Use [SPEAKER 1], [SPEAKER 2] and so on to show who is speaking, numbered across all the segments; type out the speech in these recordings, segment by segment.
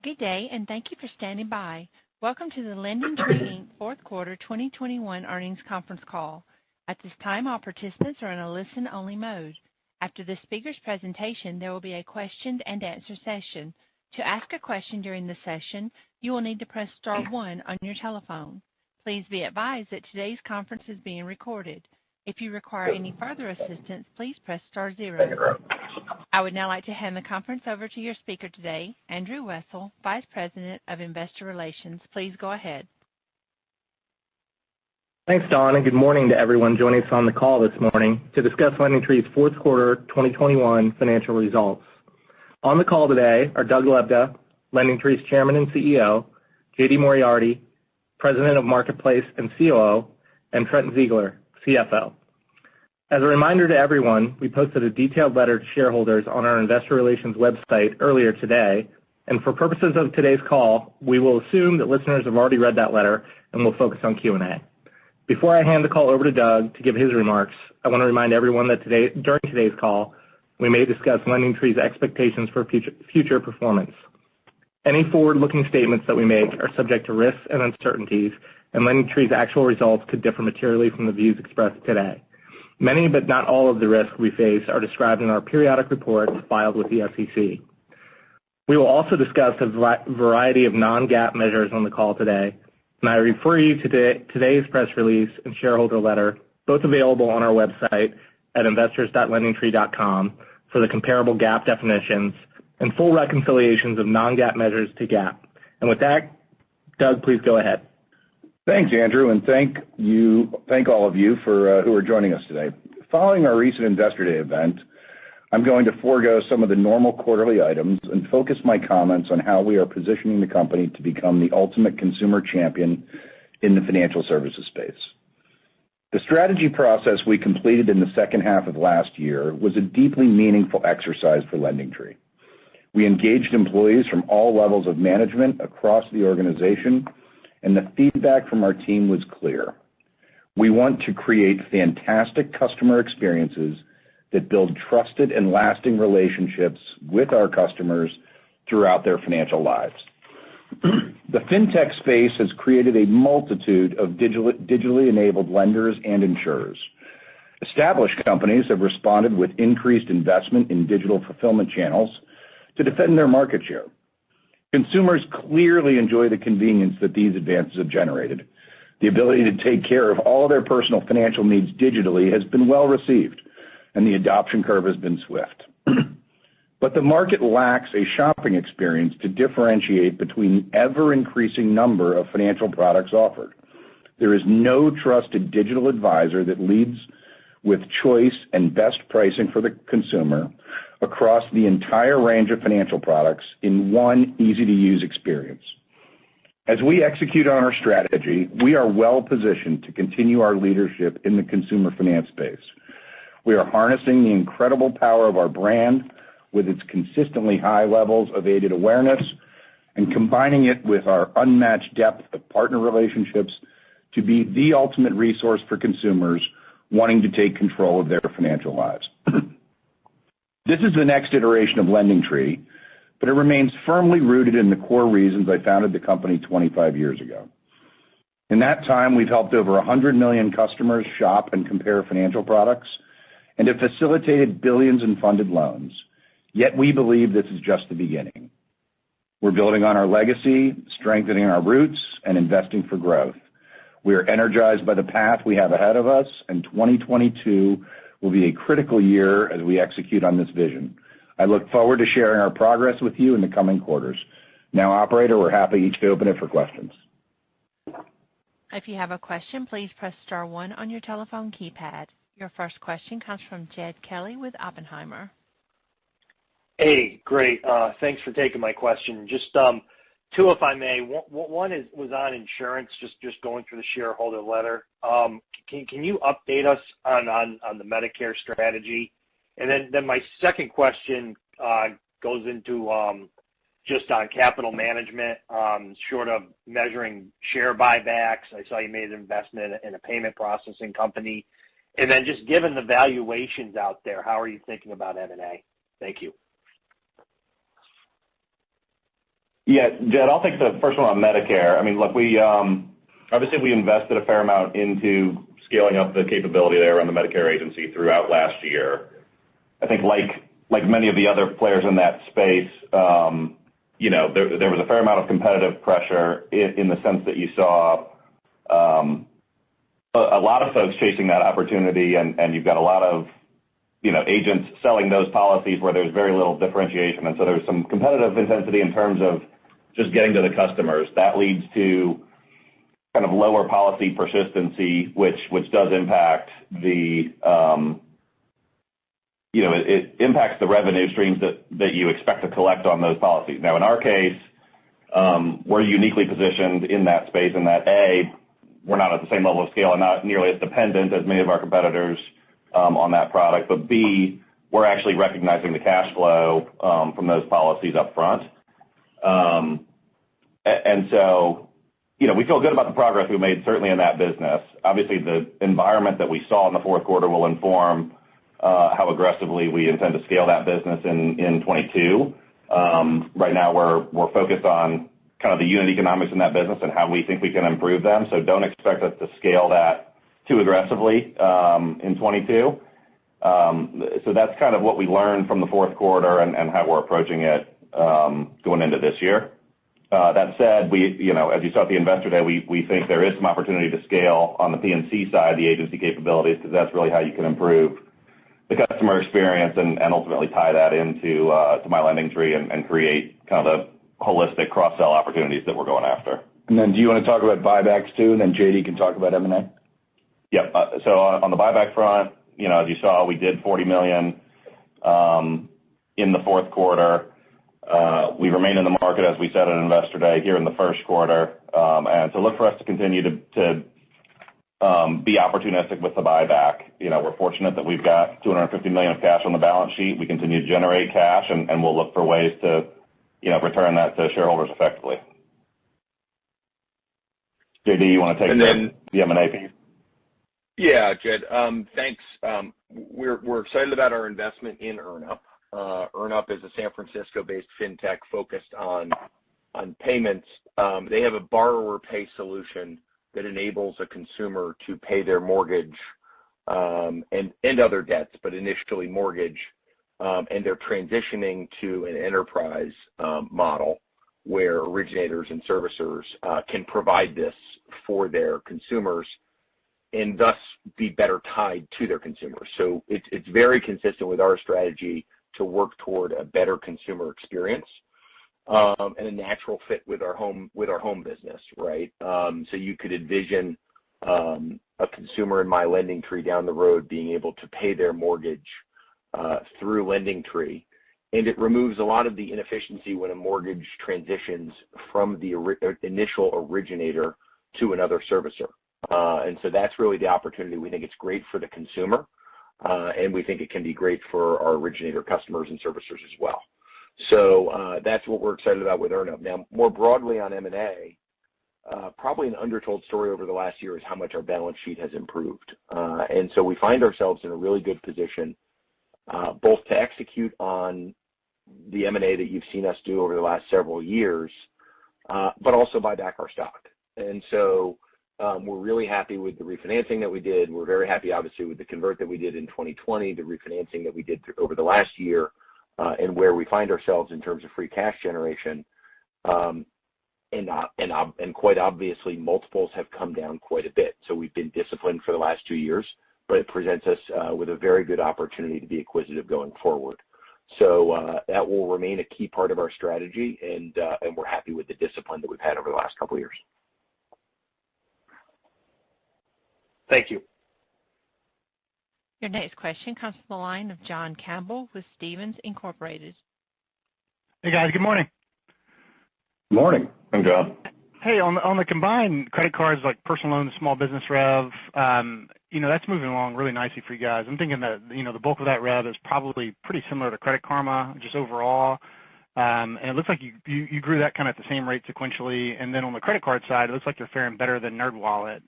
[SPEAKER 1] Good day, and thank you for standing by. Welcome to the Lendingtree Inc. Fourth Quarter 2021 Earnings Conference Call. At this time, all participants are in a listen-only mode. After the speaker's presentation, there will be a question-and-answer session. To ask a question during the session, you will need to press star one on your telephone. Please be advised that today's conference is being recorded. If you require any further assistance, please press star zero. I would now like to hand the conference over to your speaker today, Andrew Wessel, Vice President of Investor Relations. Please go ahead.
[SPEAKER 2] Thanks, Dawn, and good morning to everyone joining us on the call this morning to discuss Lendingtree's fourth quarter 2021 financial results. On the call today are Doug Lebda, Lendingtree's Chairman and CEO, J.D. Moriarty, President of Marketplace and COO, and Trent Ziegler, CFO. As a reminder to everyone, we posted a detailed letter to shareholders on our investor relations website earlier today, and for purposes of today's call, we will assume that listeners have already read that letter and will focus on Q&A. Before I hand the call over to Doug to give his remarks, I want to remind everyone that during today's call, we may discuss Lendingtree's expectations for future performance. Any forward-looking statements that we make are subject to risks and uncertainties, and Lendingtree's actual results could differ materially from the views expressed today. Many, but not all, of the risks we face are described in our periodic reports filed with the SEC. We will also discuss a variety of non-GAAP measures on the call today, and I refer you to today's press release and shareholder letter, both available on our website at investors.lendingtree.com for the comparable GAAP definitions and full reconciliations of non-GAAP measures to GAAP. And with that, Doug, please go ahead.
[SPEAKER 3] Thanks, Andrew, and thank all of you for who are joining us today. Following our recent Investor Day event, I'm going to forego some of the normal quarterly items and focus my comments on how we are positioning the company to become the ultimate consumer champion in the financial services space. The strategy process we completed in the second half of last year was a deeply meaningful exercise for Lendingtree. We engaged employees from all levels of management across the organization, and the feedback from our team was clear. We want to create fantastic customer experiences that build trusted and lasting relationships with our customers throughout their financial lives. The fintech space has created a multitude of digitally enabled lenders and insurers. Established companies have responded with increased investment in digital fulfillment channels to defend their market share. Consumers clearly enjoy the convenience that these advances have generated. The ability to take care of all their personal financial needs digitally has been well received, and the adoption curve has been swift. But the market lacks a shopping experience to differentiate between the ever-increasing number of financial products offered. There is no trusted digital advisor that leads with choice and best pricing for the consumer across the entire range of financial products in one easy-to-use experience. As we execute on our strategy, we are well positioned to continue our leadership in the consumer finance space. We are harnessing the incredible power of our brand with its consistently high levels of aided awareness and combining it with our unmatched depth of partner relationships to be the ultimate resource for consumers wanting to take control of their financial lives. This is the next iteration of Lendingtree, but it remains firmly rooted in the core reasons I founded the company 25 years ago. In that time, we've helped over 100 million customers shop and compare financial products and have facilitated billions in funded loans. Yet we believe this is just the beginning. We're building on our legacy, strengthening our roots, and investing for growth. We are energized by the path we have ahead of us, and 2022 will be a critical year as we execute on this vision. I look forward to sharing our progress with you in the coming quarters. Now, operator, we're happy to open it for questions.
[SPEAKER 1] If you have a question, please press star one on your telephone keypad. Your first question comes from Jed Kelly with Oppenheimer.
[SPEAKER 4] Hey, great. Thanks for taking my question. Just two, if I may. One was on insurance, just going through the shareholder letter. Can you update us on the Medicare strategy? And then my second question goes into just on capital management, short of measuring share buybacks. I saw you made an investment in a payment processing company. And then just given the valuations out there, how are you thinking about M&A? Thank you.
[SPEAKER 5] Yeah, Jed, I'll take the first one on Medicare. I mean, look, we obviously we invested a fair amount into scaling up the capability there on the Medicare agency throughout last year. I think like many of the other players in that space, you know, there was a fair amount of competitive pressure in the sense that you saw a lot of folks chasing that opportunity, and you've got a lot of, you know, agents selling those policies where there's very little differentiation. And so there's some competitive intensity in terms of just getting to the customers. That leads to kind of lower policy persistency, which does impact the, you know, it impacts the revenue streams that you expect to collect on those policies. Now, in our case, we're uniquely positioned in that space in that, A, we're not at the same level of scale and not nearly as dependent as many of our competitors on that product, but B, we're actually recognizing the cash flow from those policies up front. And so, you know, we feel good about the progress we made certainly in that business. Obviously, the environment that we saw in the fourth quarter will inform how aggressively we intend to scale that business in 22. Right now, we're focused on kind of the unit economics in that business and how we think we can improve them. So don't expect us to scale that too aggressively in 22. So that's kind of what we learned from the fourth quarter and how we're approaching it going into this year. That said, you know, as you saw at the Investor Day, we think there is some opportunity to scale on the P&C side, the agency capabilities, because that's really how you can improve the customer experience and ultimately tie that into to My Lendingtree and create kind of the holistic cross-sell opportunities that we're going after.
[SPEAKER 3] And then do you want to talk about buybacks too, and then JD can talk about M&A?
[SPEAKER 5] Yep. So on the buyback front, you know, as you saw, we did $40 million in the fourth quarter. We remain in the market, as we said at Investor Day, here in the first quarter. And so look for us to continue to be opportunistic with the buyback. You know, we're fortunate that we've got $250 million of cash on the balance sheet. We continue to generate cash, and we'll look for ways to, you know, return that to shareholders effectively. JD, you want to take the M&A piece?
[SPEAKER 6] Yeah, Jed. Thanks. We're excited about our investment in EarnUp. EarnUp is a San Francisco-based fintech focused on payments. They have a borrower pay solution that enables a consumer to pay their mortgage and other debts, but initially mortgage. And they're transitioning to an enterprise model where originators and servicers can provide this for their consumers and thus be better tied to their consumers. So it's very consistent with our strategy to work toward a better consumer experience and a natural fit with our home business, right? So you could envision a consumer in My Lendingtree down the road being able to pay their mortgage through Lendingtree, and it removes a lot of the inefficiency when a mortgage transitions from the initial originator to another servicer. And so that's really the opportunity. We think it's great for the consumer, and we think it can be great for our originator customers and servicers as well. So that's what we're excited about with EarnUp. Now, more broadly on M&A, probably an undertold story over the last year is how much our balance sheet has improved. And so we find ourselves in a really good position both to execute on the M&A that you've seen us do over the last several years, but also buy back our stock. And so we're really happy with the refinancing that we did. We're very happy, obviously, with the convert that we did in 2020, the refinancing that we did over the last year, and where we find ourselves in terms of free cash generation. And quite obviously, multiples have come down quite a bit. So we've been disciplined for the last 2 years, but it presents us with a very good opportunity to be acquisitive going forward. So that will remain a key part of our strategy, and we're happy with the discipline that we've had over the last couple of years.
[SPEAKER 4] Thank you.
[SPEAKER 1] Your next question comes from the line of John Campbell with Stephens Incorporated.
[SPEAKER 7] Hey, guys. Good morning.
[SPEAKER 3] Good morning.
[SPEAKER 5] I'm John.
[SPEAKER 7] Hey, on the combined credit cards like personal loans, small business rev, you know, that's moving along really nicely for you guys. I'm thinking that, you know, the bulk of that rev is probably pretty similar to Credit Karma, just overall. And it looks like you grew that kind of at the same rate sequentially. And then on the credit card side, it looks like you're faring better than NerdWallet.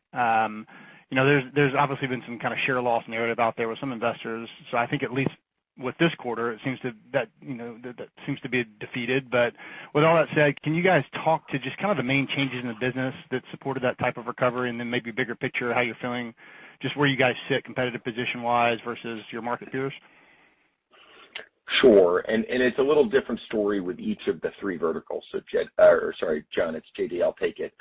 [SPEAKER 7] You know, there's obviously been some kind of share loss narrative out there with some investors. So I think at least with this quarter, it seems that seems to be defeated. But with all that said, can you guys talk to just kind of the main changes in the business that supported that type of recovery, and then maybe bigger picture, how you're feeling, just where you guys sit competitive position-wise versus your market peers?
[SPEAKER 6] Sure, and it's a little different story with each of the three verticals. So John, it's JD. I'll take it.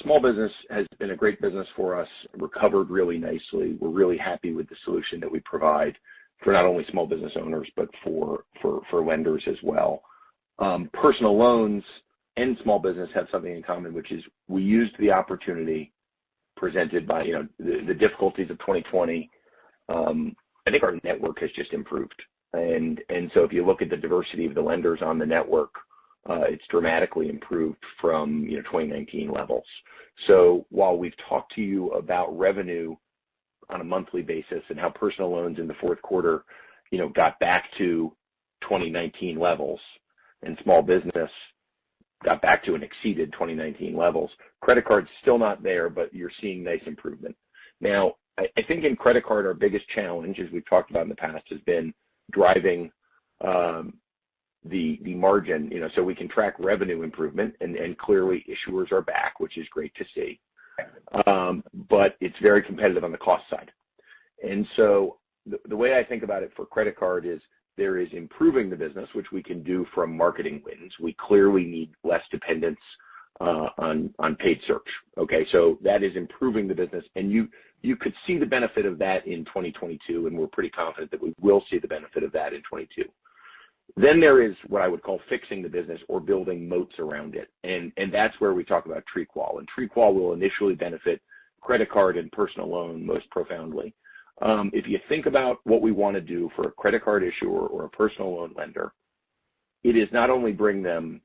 [SPEAKER 6] Small business has been a great business for us, recovered really nicely. We're really happy with the solution that we provide for not only small business owners, but for lenders as well. Personal loans and small business have something in common, which is we used the opportunity presented by, the difficulties of 2020. I think our network has just improved. And so if you look at the diversity of the lenders on the network, it's dramatically improved from 2019 levels. So while we've talked to you about revenue on a monthly basis and how personal loans in the fourth quarter, got back to 2019 levels, and small business got back to and exceeded 2019 levels, credit card's still not there, but you're seeing nice improvement. Now, I think in credit card, our biggest challenge, as we've talked about in the past, has been driving the margin, so we can track revenue improvement, and clearly issuers are back, which is great to see. But it's very competitive on the cost side. And so the way I think about it for credit card is there is improving the business, which we can do from marketing wins. We clearly need less dependence on paid search. Okay, so that is improving the business, and you could see the benefit of that in 2022, and we're pretty confident that we will see the benefit of that in 2022. Then there is what I would call fixing the business or building moats around it, and that's where we talk about TreeQual. And TreeQual will initially benefit credit card and personal loan most profoundly. If you think about what we want to do for a credit card issuer or a personal loan lender, it is not only bring them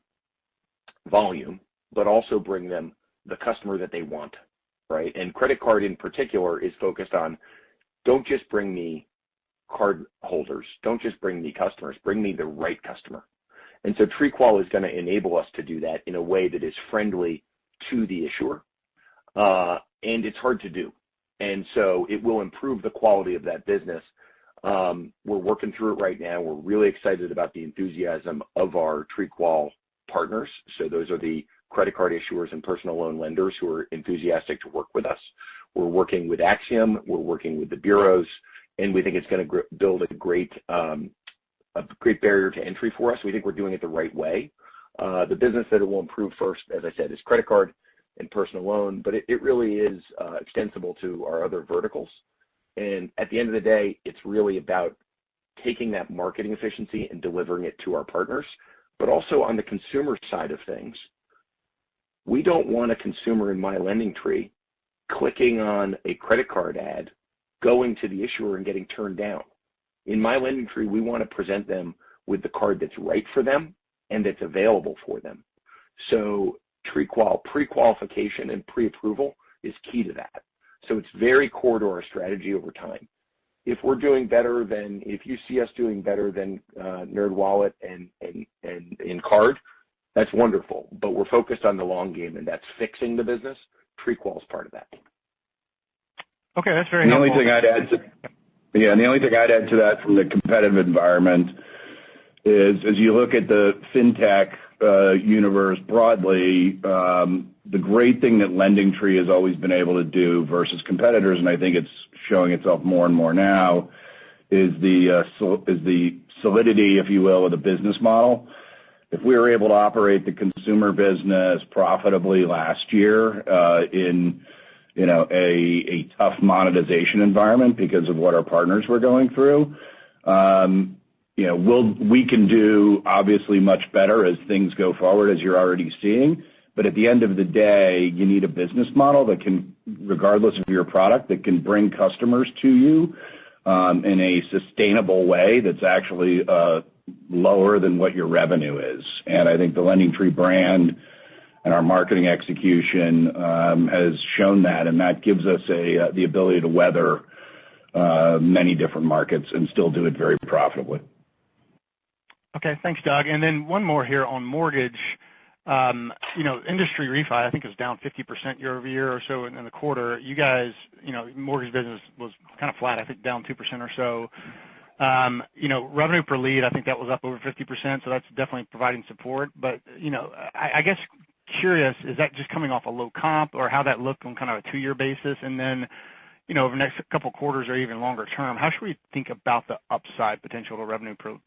[SPEAKER 6] volume, but also bring them the customer that they want, right? And credit card in particular is focused on, don't just bring me card holders, don't just bring me customers, bring me the right customer. And so TreeQual is going to enable us to do that in a way that is friendly to the issuer, and it's hard to do. And so it will improve the quality of that business. We're working through it right now. We're really excited about the enthusiasm of our TreeQual partners. So those are the credit card issuers and personal loan lenders who are enthusiastic to work with us. We're working with Axiom, we're working with the bureaus, and we think it's going to build a great barrier to entry for us. We think we're doing it the right way. The business that it will improve first, as I said, is credit card and personal loan, but it really is extensible to our other verticals. And at the end of the day, it's really about taking that marketing efficiency and delivering it to our partners. But also on the consumer side of things, we don't want a consumer in My Lendingtree clicking on a credit card ad, going to the issuer and getting turned down. In My Lendingtree, we want to present them with the card that's right for them and that's available for them. So TreeQual pre-qualification and pre-approval is key to that. So it's very core to our strategy over time. If you see us doing better than NerdWallet and in card, that's wonderful. But we're focused on the long game, and that's fixing the business. TreeQual is part of that.
[SPEAKER 7] Okay, that's very helpful.
[SPEAKER 3] The only thing I'd add to that from the competitive environment is, as you look at the fintech universe broadly, the great thing that Lendingtree has always been able to do versus competitors, and I think it's showing itself more and more now, is the solidity, if you will, of the business model. If we were able to operate the consumer business profitably last year in a tough monetization environment because of what our partners were going through, we can do obviously much better as things go forward, as you're already seeing. But at the end of the day, you need a business model that can, regardless of your product, that can bring customers to you in a sustainable way that's actually lower than what your revenue is. And I think the Lendingtree brand and our marketing execution has shown that, and that gives us the ability to weather many different markets and still do it very profitably.
[SPEAKER 7] Okay, thanks, Doug. And then one more here on mortgage. Industry refi, I think, is down 50% year-over-year or so in the quarter. You guys, mortgage business was kind of flat, I think down 2% or so. Revenue per lead, I think that was up over 50%, so that's definitely providing support. But, I guess curious, is that just coming off a low comp, or how that looked on kind of a 2-year basis? And then, over the next couple quarters or even longer term, how should we think about the upside potential to revenue per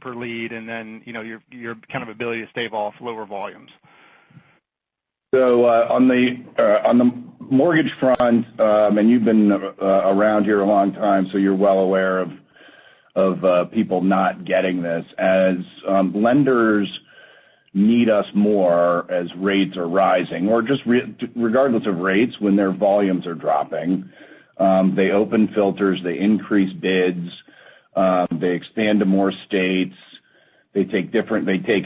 [SPEAKER 7] lead, and then, your kind of ability to stave off lower volumes?
[SPEAKER 3] So on the mortgage front, and you've been around here a long time, so you're well aware of people not getting this. As lenders need us more as rates are rising, or just regardless of rates, when their volumes are dropping, they open filters, they increase bids, they expand to more states, they take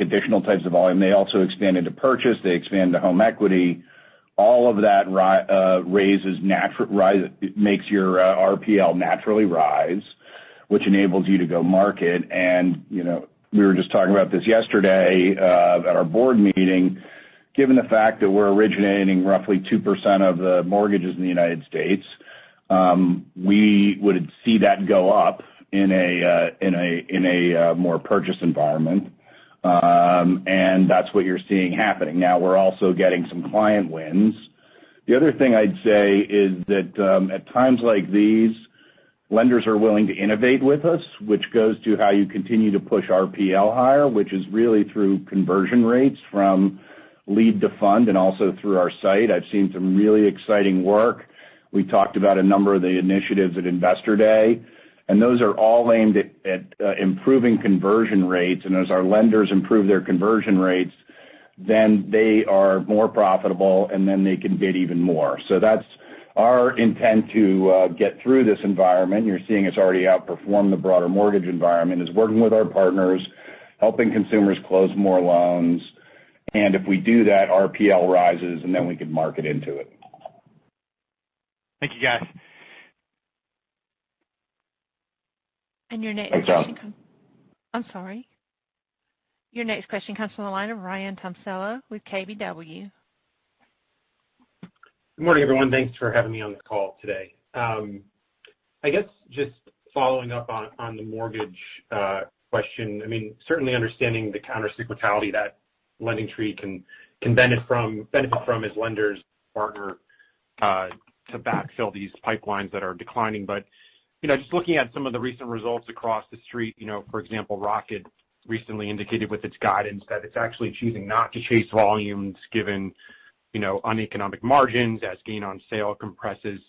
[SPEAKER 3] additional types of volume. They also expand into purchase, they expand to home equity. All of that makes your RPL naturally rise, which enables you to go market. And we were just talking about this yesterday at our board meeting. Given the fact that we're originating roughly 2% of the mortgages in the United States, we would see that go up in a more purchase environment, and that's what you're seeing happening. Now we're also getting some client wins. The other thing I'd say is that at times like these, lenders are willing to innovate with us, which goes to how you continue to push RPL higher, which is really through conversion rates from lead to fund, and also through our site. I've seen some really exciting work. We talked about a number of the initiatives at Investor Day, and those are all aimed at improving conversion rates. And as our lenders improve their conversion rates, then they are more profitable, and then they can bid even more. So that's our intent to get through this environment. You're seeing us already outperform the broader mortgage environment, is working with our partners, helping consumers close more loans. And if we do that, RPL rises, and then we can market into it.
[SPEAKER 7] Thank you, guys.
[SPEAKER 1] And your next question Your next question comes from the line of Ryan Tomasello with KBW.
[SPEAKER 8] Good morning, everyone. Thanks for having me on the call today. I guess just following up on the mortgage question, I mean, certainly understanding the countercyclicality that Lendingtree can benefit from as lenders partner to backfill these pipelines that are declining. But, just looking at some of the recent results across the street, for example, Rocket recently indicated with its guidance that it's actually choosing not to chase volumes given uneconomic margins as gain on sale compresses.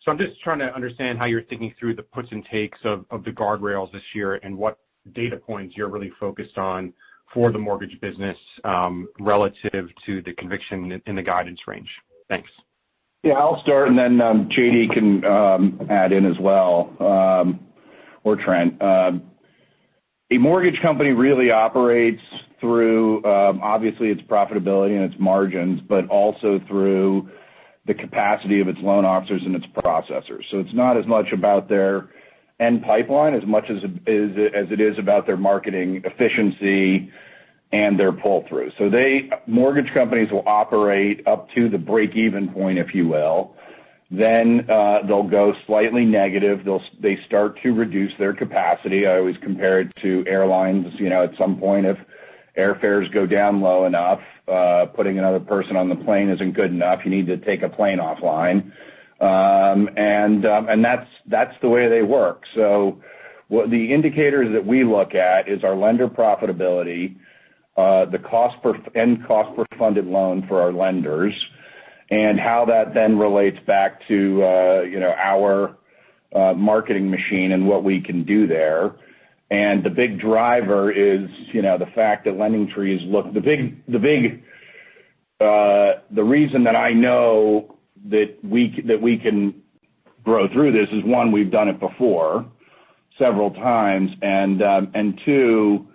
[SPEAKER 8] So I'm just trying to understand how you're thinking through the puts and takes of the guardrails this year, and what data points you're really focused on for the mortgage business relative to the conviction in the guidance range. Thanks.
[SPEAKER 3] Yeah, I'll start, and then JD can add in as well, or Trent. A mortgage company really operates through, obviously, its profitability and its margins, but also through the capacity of its loan officers and its processors. So it's not as much about their end pipeline as much as it is about their marketing efficiency and their pull-through. So mortgage companies will operate up to the break-even point, if you will. Then they'll go slightly negative. They start to reduce their capacity. I always compare it to airlines. At some point, if airfares go down low enough, putting another person on the plane isn't good enough. You need to take a plane offline, and that's the way they work. So what the indicators that we look at is our lender profitability, the cost per funded loan for our lenders, and how that then relates back to our marketing machine and what we can do there. And the big driver is the fact that Lendingtree is the reason that I know that we can grow through this is, one, we've done it before several times, and two,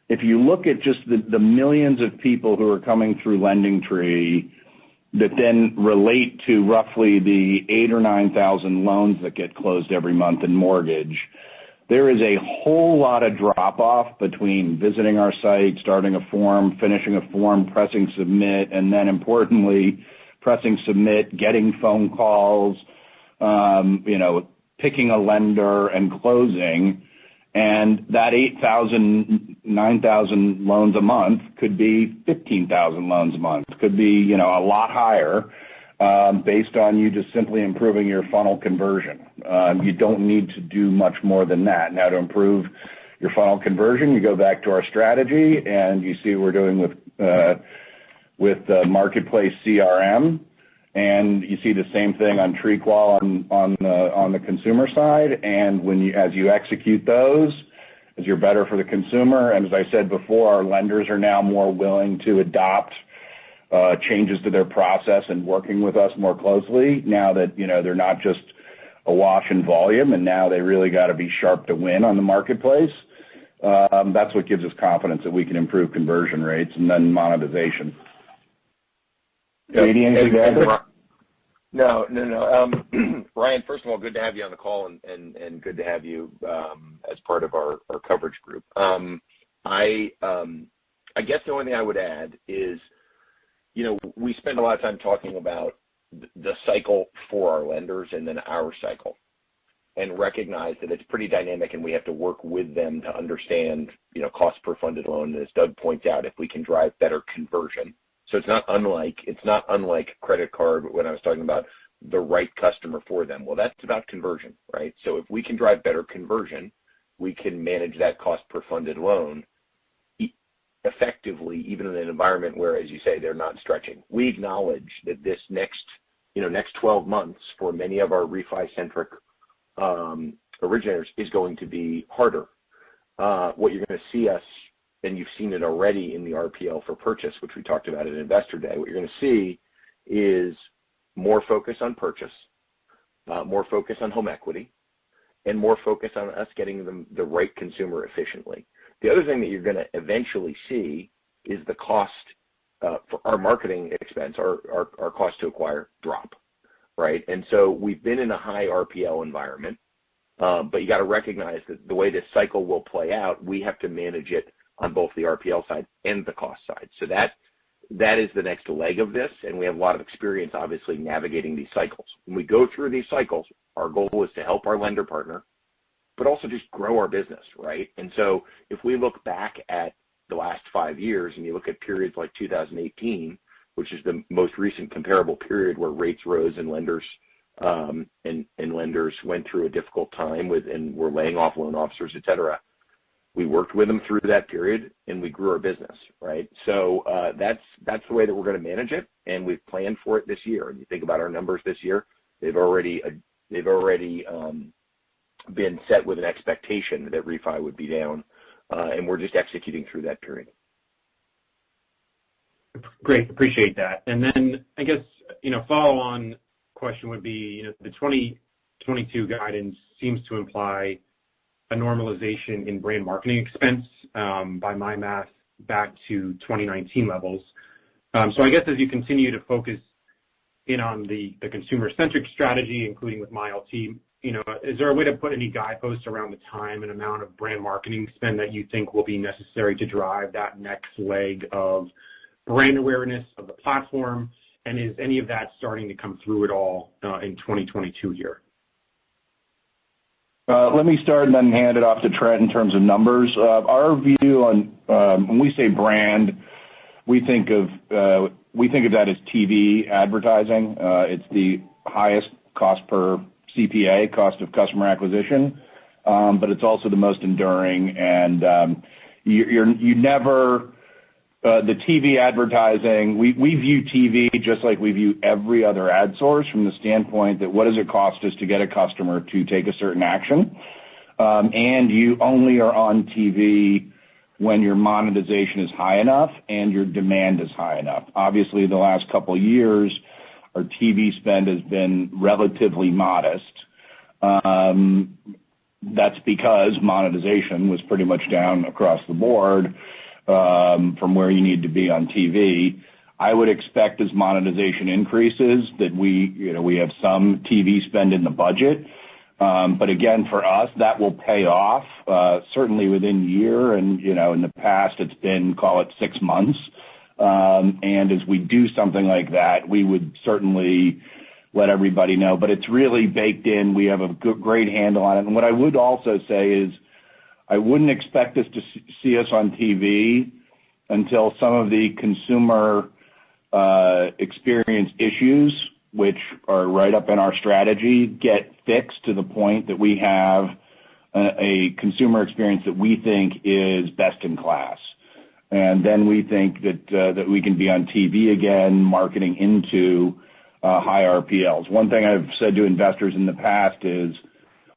[SPEAKER 3] if you look at just the millions of people who are coming through Lendingtree that then relate to roughly the 8,000 or 9,000 loans that get closed every month in mortgage, there is a whole lot of drop-off between visiting our site, starting a form, finishing a form, pressing submit, and then importantly, pressing submit, getting phone calls, picking a lender and closing. And that 8,000, 9,000 loans a month could be 15,000 loans a month, could be, a lot higher. Based on you just simply improving your funnel conversion. You don't need to do much more than that. Now, to improve your funnel conversion, you go back to our strategy, and you see what we're doing with the marketplace CRM, and you see the same thing on TreeQual on the consumer side. And as you execute those, as you're better for the consumer, and as I said before, our lenders are now more willing to adopt changes to their process and working with us more closely now that, they're not just awash in volume, and now they really got to be sharp to win on the marketplace. That's what gives us confidence that we can improve conversion rates and then monetization. Katie, anything to add?
[SPEAKER 6] No. Ryan, first of all, good to have you on the call and good to have you as part of our coverage group. I guess the only thing I would add is, we spend a lot of time talking about the cycle for our lenders and then our cycle, and recognize that it's pretty dynamic and we have to work with them to understand, cost per funded loan. And as Doug points out, if we can drive better conversion. So it's not unlike credit card when I was talking about the right customer for them. Well, that's about conversion, right? So if we can drive better conversion, we can manage that cost per funded loan effectively, even in an environment where, as you say, they're not stretching. We acknowledge that this next 12 months for many of our refi-centric originators is going to be harder. What you're going to see us, and you've seen it already in the RPL for purchase, which we talked about at Investor Day, what you're going to see is more focus on purchase, more focus on home equity, and more focus on us getting them the right consumer efficiently. The other thing that you're going to eventually see is the cost for our marketing expense, our cost to acquire drop, right? And so we've been in a high RPL environment, but you got to recognize that the way this cycle will play out, we have to manage it on both the RPL side and the cost side. So that is the next leg of this, and we have a lot of experience, obviously, navigating these cycles. When we go through these cycles, our goal is to help our lender partner, but also just grow our business, right? And so if we look back at the last 5 years and you look at periods like 2018, which is the most recent comparable period where rates rose and lenders lenders went through a difficult time and were laying off loan officers, et cetera, we worked with them through that period and we grew our business, right? So that's the way that we're going to manage it, and we've planned for it this year. And you think about our numbers this year, they've already been set with an expectation that refi would be down, and we're just executing through that period.
[SPEAKER 8] Great, appreciate that. And then I guess, follow-on question would be, the 2022 guidance seems to imply a normalization in brand marketing expense, by my math, back to 2019 levels. So I guess as you continue to focus in on the consumer-centric strategy, including with MyLT, is there a way to put any guideposts around the time and amount of brand marketing spend that you think will be necessary to drive that next leg of brand awareness of the platform? And is any of that starting to come through at all in 2022 here?
[SPEAKER 3] Let me start and then hand it off to Trent in terms of numbers. Our view on when we say brand, we think of that as TV advertising. It's the highest cost per CPA, cost of customer acquisition, but it's also the most enduring. And the TV advertising, we view TV just like we view every other ad source, from the standpoint that what does it cost us to get a customer to take a certain action? And you only are on TV when your monetization is high enough and your demand is high enough. Obviously, the last couple of years, our TV spend has been relatively modest. That's because monetization was pretty much down across the board from where you need to be on TV. I would expect as monetization increases that we have some TV spend in the budget, But again, for us, that will pay off certainly within a year, and in the past it's been, call it 6 months. And as we do something like that, we would certainly let everybody know. But it's really baked in. We have a great handle on it. And what I would also say is, I wouldn't expect us to see us on TV until some of the consumer experience issues, which are right up in our strategy, get fixed to the point that we have a consumer experience that we think is best in class. And then we think that we can be on TV again, marketing into high RPLs. One thing I've said to investors in the past is,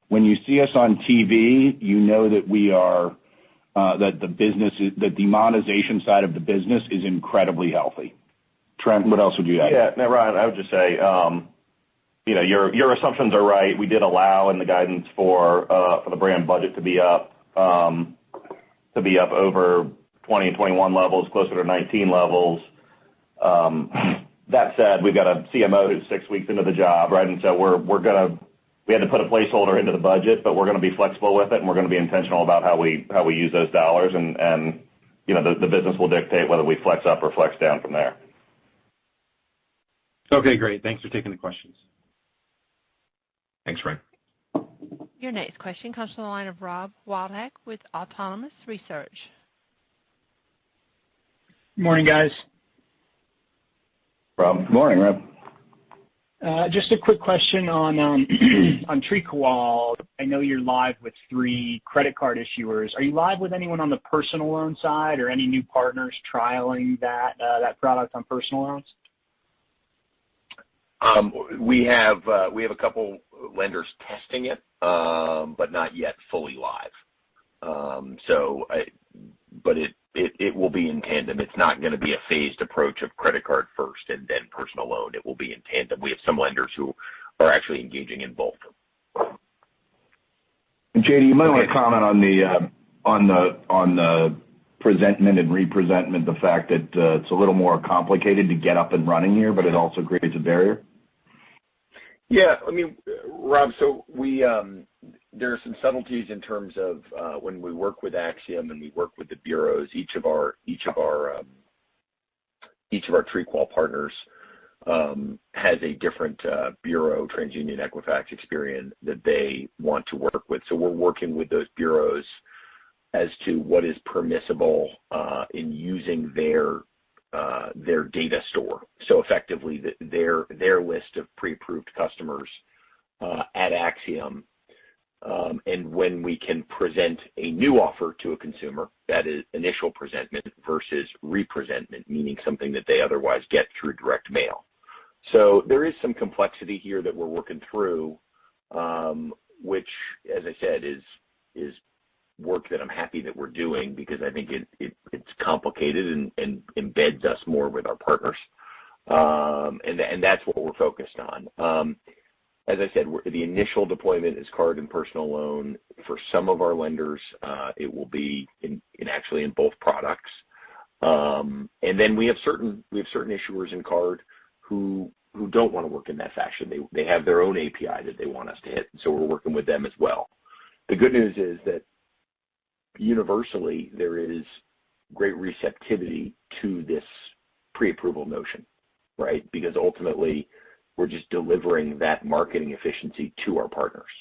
[SPEAKER 3] when you see us on TV, you know that we are that the monetization side of the business is incredibly healthy. Trent, what else would you add?
[SPEAKER 5] Yeah, no, Ryan, I would just say, your assumptions are right. We did allow in the guidance for the brand budget to be up over 20 and 21 levels, closer to 19 levels. That said, we've got a CMO who's 6 weeks into the job, right? And so we had to put a placeholder into the budget, but we're going to be flexible with it, and we're going to be intentional about how we use those dollars, and the business will dictate whether we flex up or flex down from there.
[SPEAKER 8] Okay, great. Thanks for taking the questions.
[SPEAKER 9] Thanks, Ryan.
[SPEAKER 1] Your next question comes from the line of Rob Wildhack with Autonomous Research.
[SPEAKER 10] Good morning, guys.
[SPEAKER 3] Rob. Good morning, Rob.
[SPEAKER 10] Just a quick question on TreeQual. I know you're live with 3 credit card issuers. Are you live with anyone on the personal loan side, or any new partners trialing that product on personal loans?
[SPEAKER 6] We have a couple lenders testing it, but not yet fully live. But it will be in tandem. It's not going to be a phased approach of credit card first and then personal loan. It will be in tandem. We have some lenders who are actually engaging in both.
[SPEAKER 3] And JD, you might want to comment on the presentment and representment, the fact that it's a little more complicated to get up and running here, but it also creates a barrier.
[SPEAKER 6] Yeah, I mean, Rob, so there are some subtleties in terms of when we work with Axiom and we work with the bureaus. Each of our TreeQual partners has a different bureau, TransUnion, Equifax, Experian, that they want to work with. So we're working with those bureaus as to what is permissible in using their data store. So effectively, their list of pre-approved customers at Axiom, and when we can present a new offer to a consumer, that is initial presentment versus representment, meaning something that they otherwise get through direct mail. So there is some complexity here that we're working through, which, as I said, is work that I'm happy that we're doing, because I think it's complicated and embeds us more with our partners, and that's what we're focused on. As I said, the initial deployment is card and personal loan. For some of our lenders, it will be actually in both products, and then we have certain issuers in card who don't want to work in that fashion. They have their own API that they want us to hit, so we're working with them as well. The good news is that universally there is great receptivity to this pre-approval notion, right? Because ultimately we're just delivering that marketing efficiency to our partners,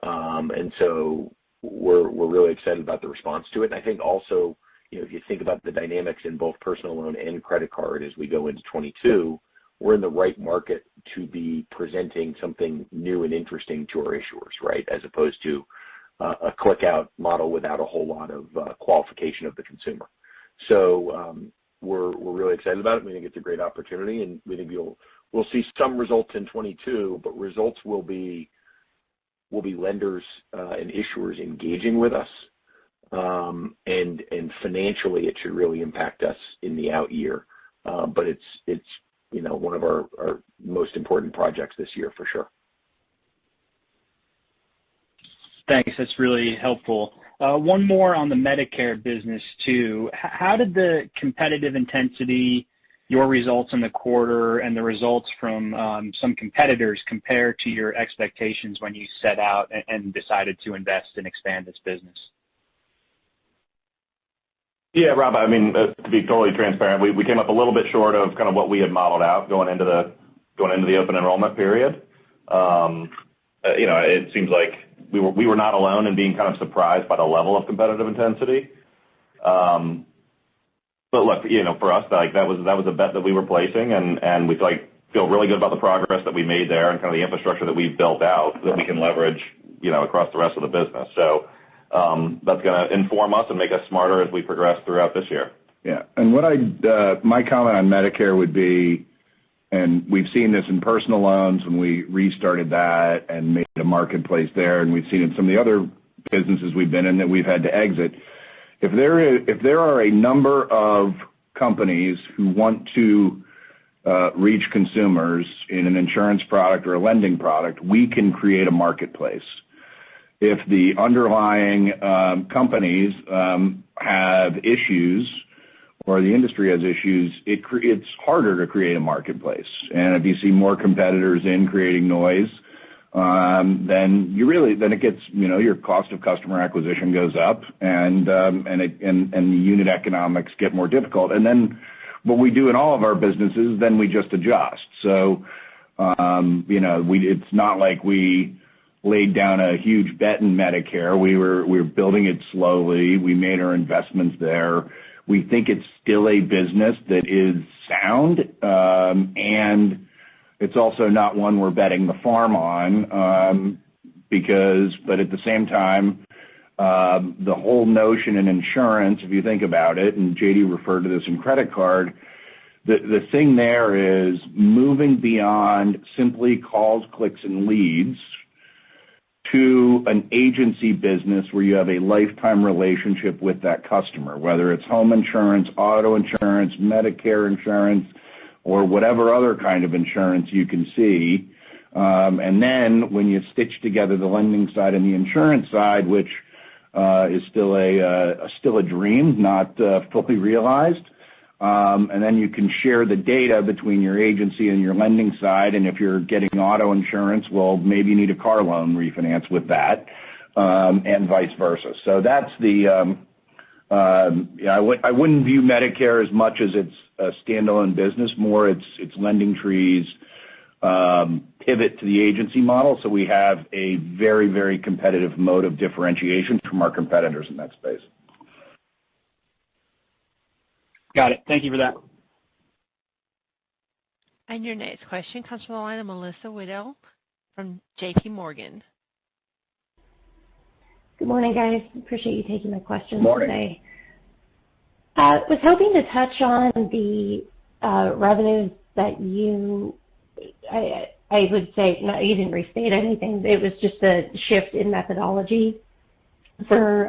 [SPEAKER 6] and so we're really excited about the response to it. And I think also, if you think about the dynamics in both personal loan and credit card as we go into 22, we're in the right market to be presenting something new and interesting to our issuers, right? As opposed to a click-out model without a whole lot of qualification of the consumer. So we're really excited about it. We think it's a great opportunity, and we think we'll see some results in 22, but results will be lenders and issuers engaging with us, and financially it should really impact us in the out year. But it's one of our most important projects this year for sure.
[SPEAKER 10] Thanks. That's really helpful. One more on the Medicare business too. How did the competitive intensity, your results in the quarter and the results from some competitors compare to your expectations when you set out and decided to invest and expand this business?
[SPEAKER 5] Yeah, Rob, I mean, to be totally transparent, we came up a little bit short of kind of what we had modeled out going into the open enrollment period. It seems like we were not alone in being kind of surprised by the level of competitive intensity. But look, for us, like that was a bet that we were placing, and we feel really good about the progress that we made there and kind of the infrastructure that we've built out that we can leverage, across the rest of the business. So that's going to inform us and make us smarter as we progress throughout this year.
[SPEAKER 3] Yeah, and my comment on Medicare would be, and we've seen this in personal loans when we restarted that and made a marketplace there, and we've seen it in some of the other businesses we've been in that we've had to exit. If there are a number of companies who want to reach consumers in an insurance product or a lending product, we can create a marketplace. If the underlying companies have issues or the industry has issues, it's harder to create a marketplace. And if you see more competitors in creating noise, then it gets, your cost of customer acquisition goes up, and the unit economics get more difficult. And then what we do in all of our businesses, then we just adjust. So, it's not like we laid down a huge bet in Medicare. We were building it slowly. We made our investments there. We think it's still a business that is sound, and it's also not one we're betting the farm on, but at the same time, the whole notion in insurance, if you think about it, and JD referred to this in credit card, the thing there is moving beyond simply calls, clicks, and leads to an agency business where you have a lifetime relationship with that customer, whether it's home insurance, auto insurance, Medicare insurance, or whatever other kind of insurance you can see. And then when you stitch together the lending side and the insurance side, which is still a dream, not fully realized, and then you can share the data between your agency and your lending side. And if you're getting auto insurance, well, maybe you need a car loan refinance with that, and vice versa. So that's I wouldn't view Medicare as much as it's a standalone business. More, it's Lendingtree's pivot to the agency model. So we have a very, very competitive mode of differentiation from our competitors in that space.
[SPEAKER 10] Got it. Thank you for that.
[SPEAKER 1] And your next question comes from the line of Melissa Wedel from J.P. Morgan.
[SPEAKER 9] Good morning, guys. Appreciate you taking my questions
[SPEAKER 3] today.
[SPEAKER 9] I was hoping to touch on the revenues that I would say, you didn't restate anything. It was just a shift in methodology for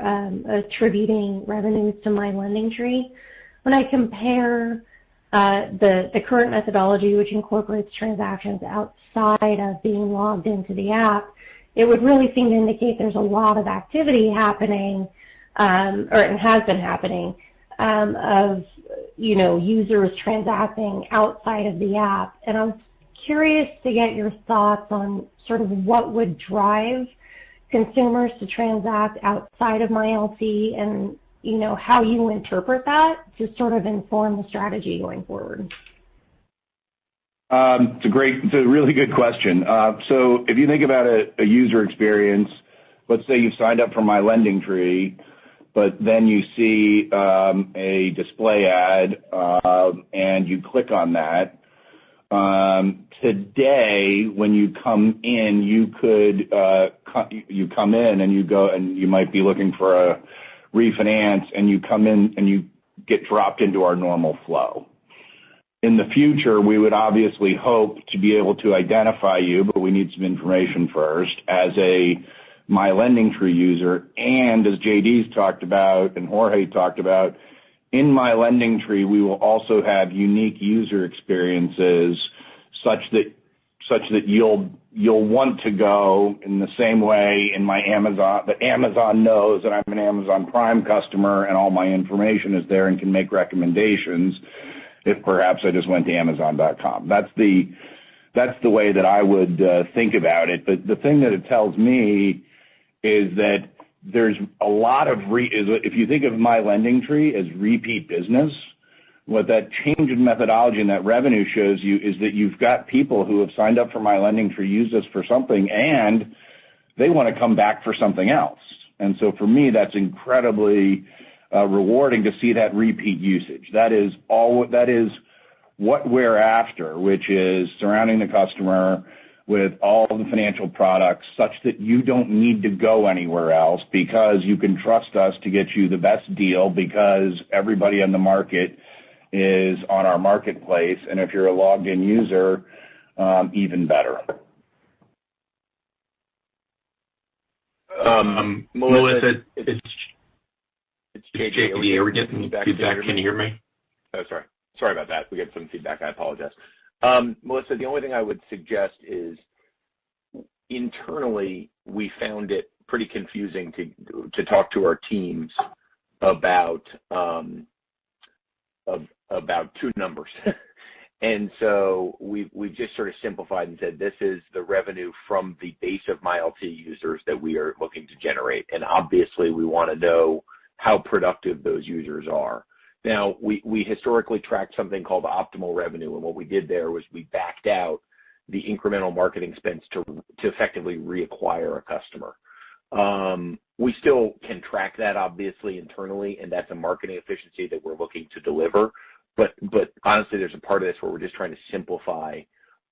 [SPEAKER 9] attributing revenues to My Lendingtree. When I compare the current methodology, which incorporates transactions outside of being logged into the app, it would really seem to indicate there's a lot of activity happening, or it has been happening, of users transacting outside of the app. And I was curious to get your thoughts on sort of what would drive consumers to transact outside of MyLT, and how you interpret that to sort of inform the strategy going forward.
[SPEAKER 3] It's a really good question. So if you think about a user experience, let's say you've signed up for My Lendingtree, but then you see a display ad and you click on that. Today, when you come in, you come in and you go, and you might be looking for a refinance, and you come in and you get dropped into our normal flow. In the future, we would obviously hope to be able to identify you, but we need some information first, as a My Lendingtree user. And as JD's talked about and Jorge talked about, in My Lendingtree, we will also have unique user experiences such that you'll want to go in the same way in my Amazon, that Amazon knows that I'm an Amazon Prime customer and all my information is there and can make recommendations. if perhaps I just went to Amazon.com. That's the way that I would think about it. But the thing that it tells me is that there's a lot of if you think of my Lendingtree as repeat business, what that change in methodology and that revenue shows you is that you've got people who have signed up for my Lendingtree, use this for something, and they want to come back for something else. And so for me, that's incredibly rewarding to see that repeat usage. That is what we're after, which is surrounding the customer with all the financial products such that you don't need to go anywhere else because you can trust us to get you the best deal because everybody on the market is on our marketplace. And if you're a logged in user, even better.
[SPEAKER 11] Melissa, it's
[SPEAKER 6] JD.
[SPEAKER 11] Are we getting feedback? Can you hear me?
[SPEAKER 6] Oh, sorry. Sorry about that. We got some feedback. I apologize. Melissa, the only thing I would suggest is internally we found it pretty confusing to talk to our teams about two numbers. And so we've just sort of simplified and said this is the revenue from the base of MyLT users that we are looking to generate. And obviously we want to know how productive those users are. Now, we historically tracked something called optimal revenue, and what we did there was we backed out the incremental marketing expense to effectively reacquire a customer. We still can track that, obviously, internally, and that's a marketing efficiency that we're looking to deliver. But honestly, there's a part of this where we're just trying to simplify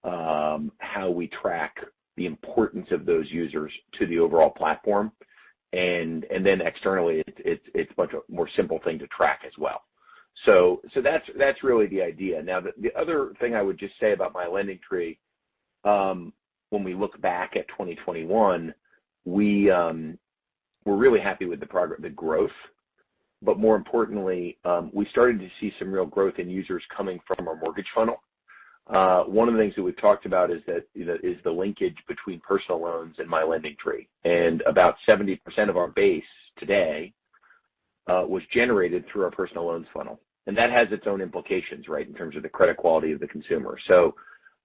[SPEAKER 6] how we track the importance of those users to the overall platform. And then externally, it's a much more simple thing to track as well. So that's really the idea. Now, the other thing I would just say about my Lendingtree, when we look back at 2021, we're really happy with the growth. But more importantly, we started to see some real growth in users coming from our mortgage funnel. One of the things that we've talked about is the linkage between personal loans and my Lendingtree. And about 70% of our base today was generated through our personal loans funnel. And that has its own implications, right, in terms of the credit quality of the consumer. So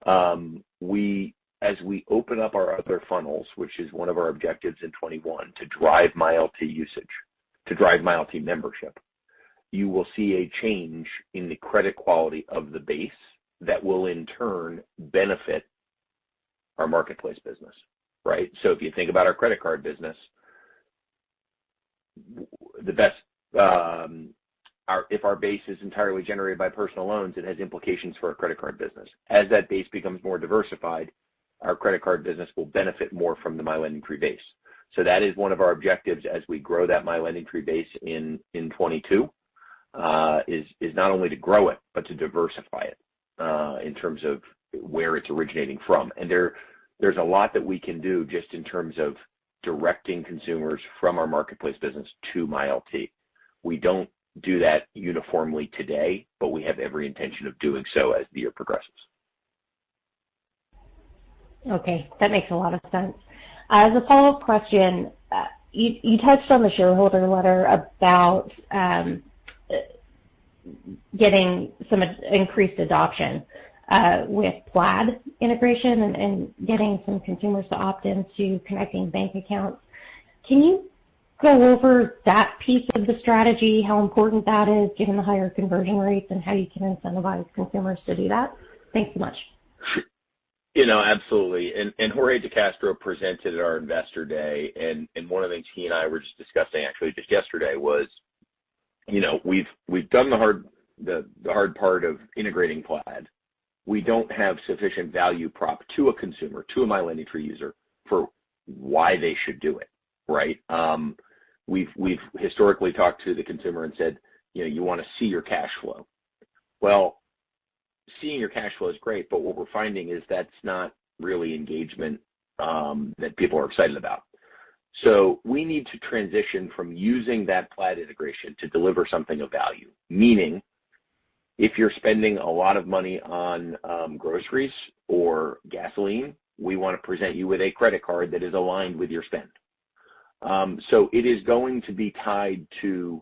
[SPEAKER 6] as we open up our other funnels, which is one of our objectives in 21, to drive MyLT usage, to drive MyLT membership, you will see a change in the credit quality of the base that will in turn benefit our marketplace business, right? So if you think about our credit card business, the best, if our base is entirely generated by personal loans, it has implications for our credit card business. As that base becomes more diversified, our credit card business will benefit more from the My Lendingtree base. So that is one of our objectives as we grow that My Lendingtree base in 22, is not only to grow it, but to diversify it in terms of where it's originating from. And there's a lot that we can do just in terms of directing consumers from our marketplace business to MyLT. We don't do that uniformly today, but we have every intention of doing so as the year progresses.
[SPEAKER 9] Okay, that makes a lot of sense. As a follow-up question, you touched on the shareholder letter about getting some increased adoption with Plaid integration and getting some consumers to opt into connecting bank accounts. Can you go over that piece of the strategy, how important that is given the higher conversion rates and how you can incentivize consumers to do that? Thanks so much.
[SPEAKER 6] Absolutely. And Jorge DeCastro presented at our investor day, and one of the things he and I were just discussing actually just yesterday was, we've done the hard part of integrating Plaid. We don't have sufficient value prop to a consumer, to a My Lendingtree user, for why they should do it, right? We've historically talked to the consumer and said, you want to see your cash flow. Well, seeing your cash flow is great, but what we're finding is that's not really engagement that people are excited about. So we need to transition from using that Plaid integration to deliver something of value, meaning if you're spending a lot of money on groceries or gasoline, we want to present you with a credit card that is aligned with your spend. So it is going to be tied to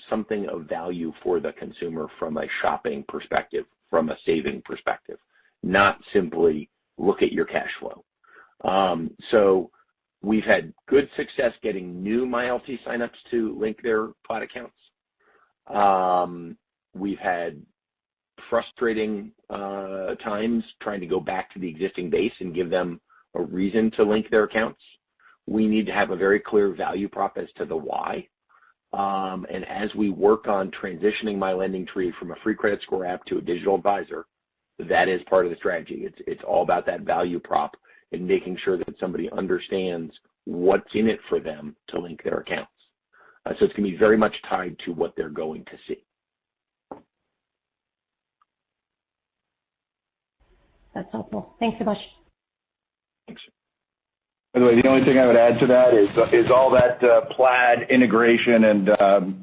[SPEAKER 6] something of value for the consumer from a shopping perspective, from a saving perspective, not simply look at your cash flow. So we've had good success getting new MyLT signups to link their Plaid accounts. We've had frustrating times trying to go back to the existing base and give them a reason to link their accounts. We need to have a very clear value prop as to the why. And as we work on transitioning My Lendingtree from a free credit score app to a digital advisor, that is part of the strategy. It's all about that value prop and making sure that somebody understands what's in it for them to link their accounts. So it's going to be very much tied to what they're going to see.
[SPEAKER 9] That's helpful. Thanks so much.
[SPEAKER 6] Thanks.
[SPEAKER 3] By the way, the only thing I would add to that is all that Plaid integration and a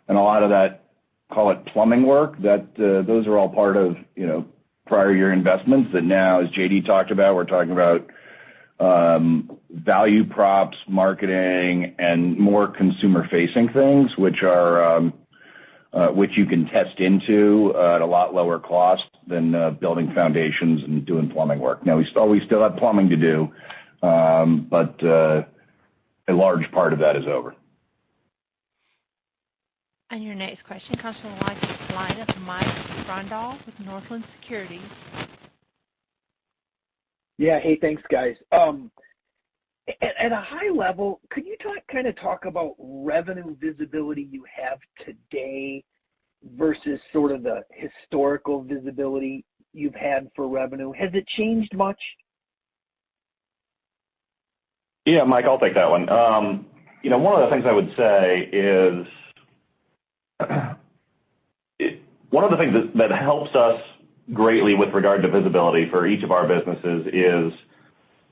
[SPEAKER 3] lot of that, call it plumbing work, that those are all part of prior year investments that now, as JD talked about, we're talking about value props, marketing, and more consumer-facing things, which you can test into at a lot lower cost than building foundations and doing plumbing work. Now, we still have plumbing to do, but a large part of that is over.
[SPEAKER 1] And your next question comes from the line of Mike Grondahl with Northland Securities.
[SPEAKER 12] Yeah, hey, thanks, guys. At a high level, could you talk about revenue visibility you have today versus sort of the historical visibility you've had for revenue? Has it changed much?
[SPEAKER 5] Yeah, Mike, I'll take that one. One of the things I would say is one of the things that helps us greatly with regard to visibility for each of our businesses is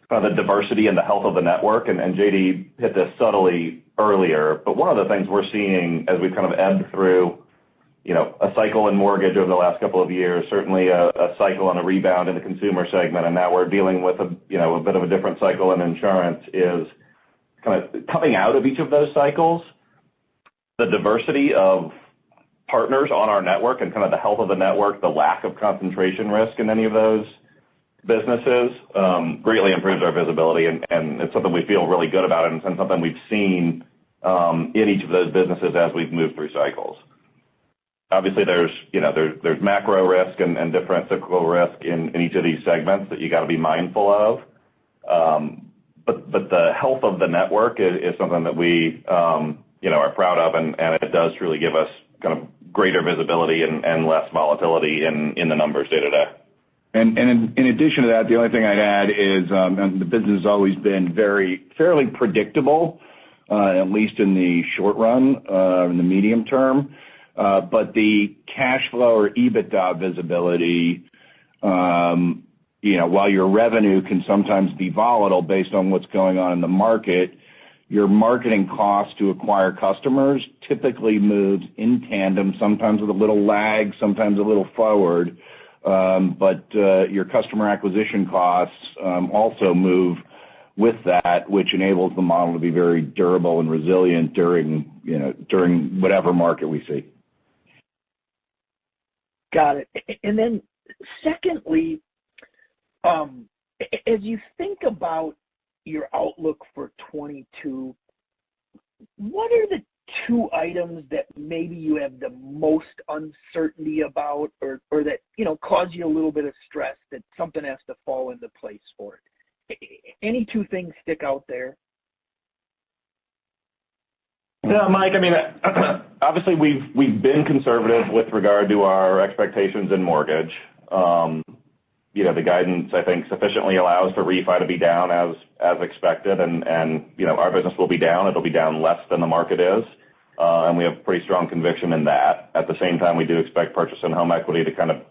[SPEAKER 5] kind of the diversity and the health of the network. And JD hit this subtly earlier, but one of the things we're seeing as we've kind of ebbed through, a cycle in mortgage over the last couple of years, certainly a cycle and a rebound in the consumer segment, and now we're dealing with a bit of a different cycle in insurance, is kind of coming out of each of those cycles. The diversity of partners on our network and kind of the health of the network, the lack of concentration risk in any of those businesses greatly improves our visibility, and it's something we feel really good about, and something we've seen in each of those businesses as we've moved through cycles. Obviously, there's macro risk and different cyclical risk in each of these segments that you got to be mindful of. But the health of the network is something that we are proud of, and it does truly give us kind of greater visibility and less volatility in the numbers day to day.
[SPEAKER 3] And in addition to that, the only thing I'd add is the business has always been fairly predictable, at least in the short run, in the medium term. But the cash flow or EBITDA visibility, while your revenue can sometimes be volatile based on what's going on in the market, your marketing cost to acquire customers typically moves in tandem, sometimes with a little lag, sometimes a little forward. But your customer acquisition costs also move with that, which enables the model to be very durable and resilient during whatever market we see.
[SPEAKER 12] Got it. And then secondly, as you think about your outlook for 22, what are the two items that maybe you have the most uncertainty about, or that cause you a little bit of stress that something has to fall into place for it? Any two things stick out there?
[SPEAKER 5] Yeah, Mike, I mean, obviously we've been conservative with regard to our expectations in mortgage. The guidance, I think, sufficiently allows for refi to be down as expected, and our business will be down. It'll be down less than the market is, and we have pretty strong conviction in that. At the same time, we do expect purchase and home equity to kind of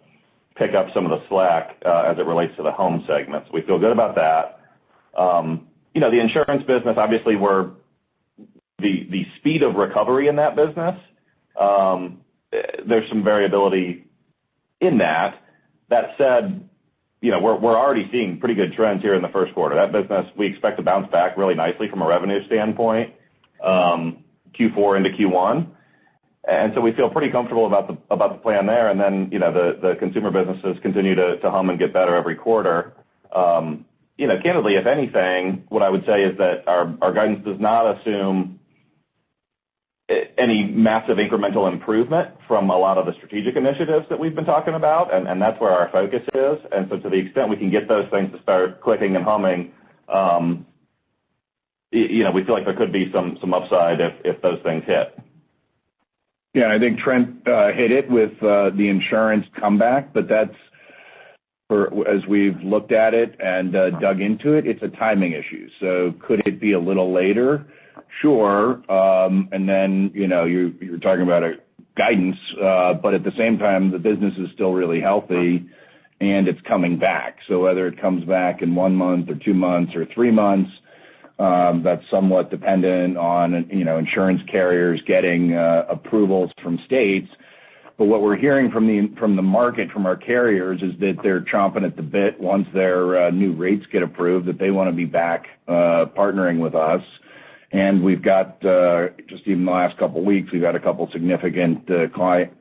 [SPEAKER 5] pick up some of the slack as it relates to the home segments. We feel good about that. The insurance business, obviously, the speed of recovery in that business, there's some variability in that. That said, we're already seeing pretty good trends here in the first quarter. That business, we expect to bounce back really nicely from a revenue standpoint, Q4 into Q1. And so we feel pretty comfortable about the plan there. And then, the consumer businesses continue to hum and get better every quarter. Candidly, if anything, what I would say is that our guidance does not assume any massive incremental improvement from a lot of the strategic initiatives that we've been talking about, and that's where our focus is. And so to the extent we can get those things to start clicking and humming, we feel like there could be some upside if those things hit.
[SPEAKER 3] Yeah, I think Trent hit it with the insurance comeback, but that's, as we've looked at it and dug into it, it's a timing issue. So could it be a little later? Sure. And then, you're talking about a guidance, but at the same time, the business is still really healthy and it's coming back. So whether it comes back in 1 month or 2 months or 3 months, that's somewhat dependent on, insurance carriers getting approvals from states. But what we're hearing from the market, from our carriers, is that they're chomping at the bit once their new rates get approved, that they want to be back partnering with us. And we've got, just even the last couple of weeks, we've got a couple significant client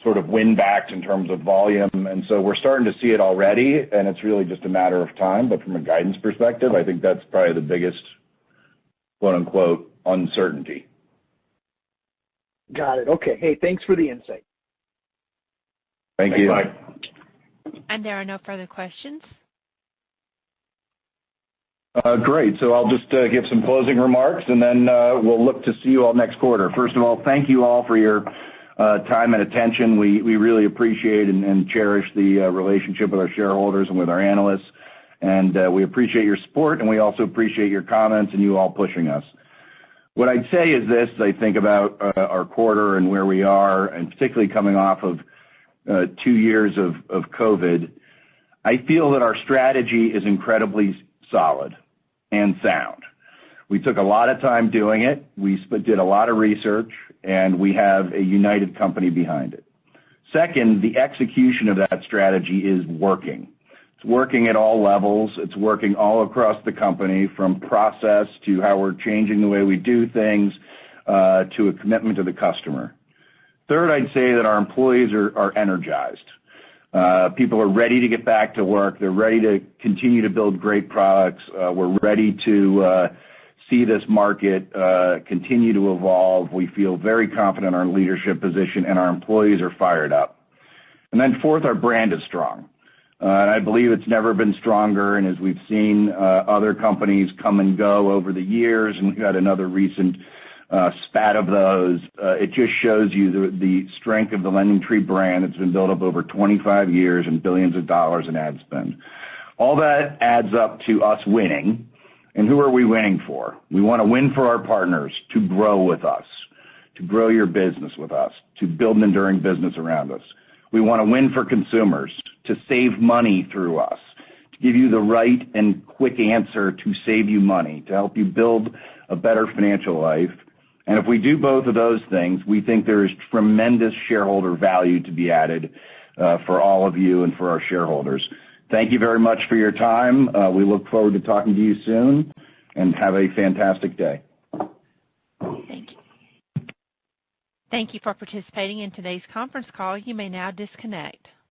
[SPEAKER 3] sort of win backs in terms of volume. And so we're starting to see it already, and it's really just a matter of time. But from a guidance perspective, I think that's probably the biggest, quote unquote, uncertainty.
[SPEAKER 12] Got it. Okay. Hey, thanks for the insight.
[SPEAKER 3] Thank you.
[SPEAKER 5] Bye.
[SPEAKER 1] And there are no further questions.
[SPEAKER 3] Great. So I'll just give some closing remarks, and then we'll look to see you all next quarter. First of all, thank you all for your time and attention. We really appreciate and cherish the relationship with our shareholders and with our analysts. And we appreciate your support, and we also appreciate your comments and you all pushing us. What I'd say is this, as I think about our quarter and where we are, and particularly coming off of 2 years of COVID, I feel that our strategy is incredibly solid and sound. We took a lot of time doing it. We did a lot of research, and we have a united company behind it. Second, the execution of that strategy is working. It's working at all levels. It's working all across the company, from process to how we're changing the way we do things to a commitment to the customer. Third, I'd say that our employees are energized. People are ready to get back to work. They're ready to continue to build great products. We're ready to see this market continue to evolve. We feel very confident in our leadership position, and our employees are fired up. And then fourth, our brand is strong. And I believe it's never been stronger. And as we've seen other companies come and go over the years, and we've had another recent spat of those, it just shows you the strength of the Lendingtree brand that's been built up over 25 years and billions of dollars in ad spend. All that adds up to us winning. And who are we winning for? We want to win for our partners to grow with us, to grow your business with us, to build an enduring business around us. We want to win for consumers, to save money through us, to give you the right and quick answer to save you money, to help you build a better financial life. And if we do both of those things, we think there is tremendous shareholder value to be added for all of you and for our shareholders. Thank you very much for your time. We look forward to talking to you soon, and have a fantastic day.
[SPEAKER 1] Thank you. Thank you for participating in today's conference call. You may now disconnect.